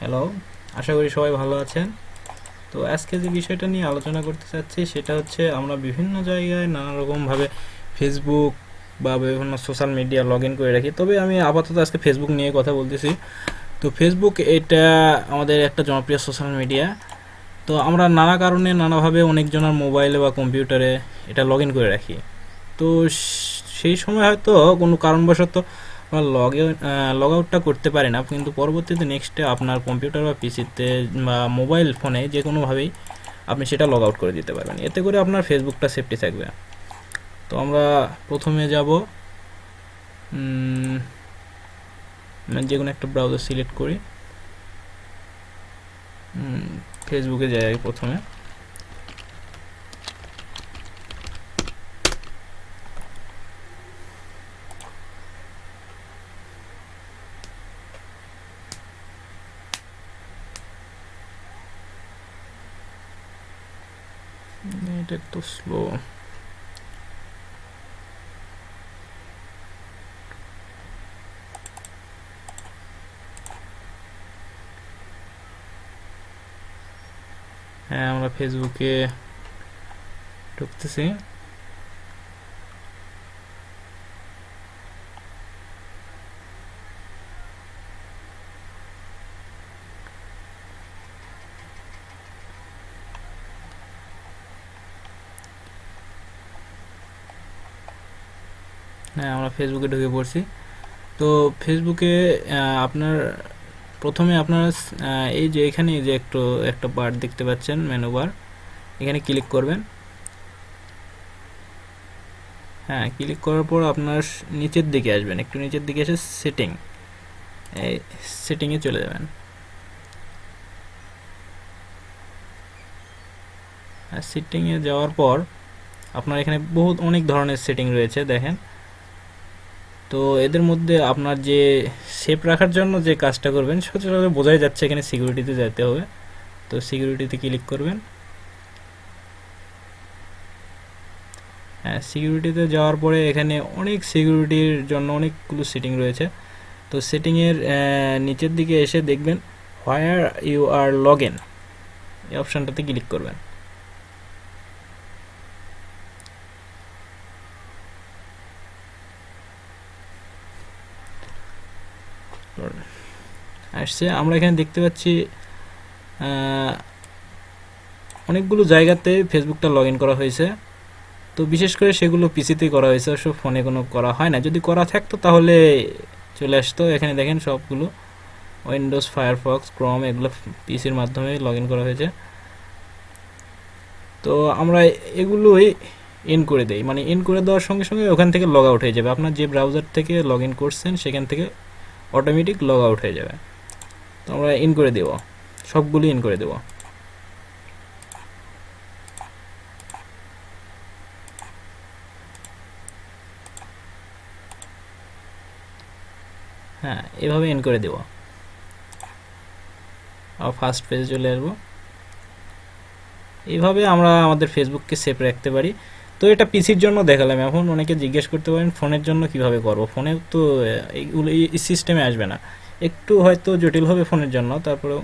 Hello, আশা করি সবাই ভালো আছেন। তো আজকে যে বিষয়টা নিয়ে আলোচনা করতে চাচ্ছি সেটা হচ্ছে আমরা বিভিন্ন জায়গায় নানা রকমভাবে ফেসবুক বা বিভিন্ন সোশ্যাল মিডিয়া লগ ইন করে রাখি, তবে আমি আপাতত আজকে ফেসবুক নিয়ে কথা বলতেছি। তো ফেসবুক এটা আমাদের একটা জনপ্রিয় সোশ্যাল মিডিয়া। তো আমরা নানা কারণে নানাভাবে অনেকজনের মোবাইলে বা কম্পিউটারে এটা লগ ইন করে রাখি। তো সেই সময় হয়তো কোনো কারণবশত আমরা লগ আউটটা করতে পারি না, কিন্তু পরবর্তীতে নেক্সটে আপনার কম্পিউটার বা পিসিতে বা মোবাইল ফোনে যে কোনোভাবেই আপনি সেটা লগ আউট করে দিতে পারবেন, এতে করে আপনার ফেসবুকটা সেফটি থাকবে। তো আমরা প্রথমে যাব, যে কোনো একটা ব্রাউজার সিলেক্ট করি, ফেসবুকে যাই প্রথমে। এটা একটু স্লো। হ্যাঁ, আমরা ফেসবুকে ঢুকতেছি। হ্যাঁ, আমরা ফেসবুকে ঢুকে পড়ছি। তো ফেসবুকে আপনার প্রথমে আপনার এই যে এখানে যে একটা বার দেখতে পাচ্ছেন, মেনু বার, এখানে ক্লিক করবেন। হ্যাঁ, ক্লিক করার পর আপনার নিচের দিকে আসবেন, একটু নিচের দিকে এসে এই সেটিংয়ে চলে যাবেন। সেটিংয়ে যাওয়ার পর আপনার এখানে অনেক ধরনের সেটিং রয়েছে, দেখেন। তো এদের মধ্যে আপনার যে সেভ রাখার জন্য যে কাজটা করবেন সচরাচর বোঝাই যাচ্ছে, এখানে সিকিউরিটিতে যেতে হবে। তো সিকিউরিটিতে ক্লিক করবেন। হ্যাঁ, সিকিউরিটিতে যাওয়ার পরে এখানে অনেক সিকিউরিটির জন্য অনেকগুলো সেটিং রয়েছে। তো সেটিংয়ের নিচের দিকে এসে দেখবেন where you are log in, এই অপশানটাতে ক্লিক করবেন। আসছে, আমরা এখানে দেখতে পাচ্ছি অনেকগুলো জায়গাতে ফেসবুকটা লগ ইন করা হয়েছে। তো বিশেষ করে সেগুলো পিসিতেই করা হয়েছে, অবশ্য ফোনে কোনো করা হয় না। যদি করা থাকতো তাহলে চলে আসতো। এখানে দেখেন সবগুলো উইন্ডোজ, ফায়ারফক্স, ক্রোম, এগুলো পিসির মাধ্যমে লগ ইন করা হয়েছে। তো আমরা এগুলোই ইন করে দেই, মানে ইন করে দেওয়ার সঙ্গে সঙ্গে ওখান থেকে লগ আউট হয়ে যাবে। আপনার যে ব্রাউজার থেকে লগ ইন করছেন সেখান থেকে অটোমেটিক লগ আউট হয়ে যাবে। তো আমরা ইন করে দেব, সবগুলো ইন করে দেব। হ্যাঁ, এভাবে ইন করে দেব। আর ফার্স্ট পেজে চলে আসবো। এইভাবে আমরা আমাদের ফেসবুককে সেভ রাখতে পারি। তো এটা পিসির জন্য দেখালাম। এখন অনেকে জিজ্ঞেস করতে পারেন ফোনের জন্য কিভাবে করব। ফোনে তো এইগুলো এই সিস্টেমে আসবে না, একটু হয়তো জটিল হবে ফোনের জন্য। তারপরেও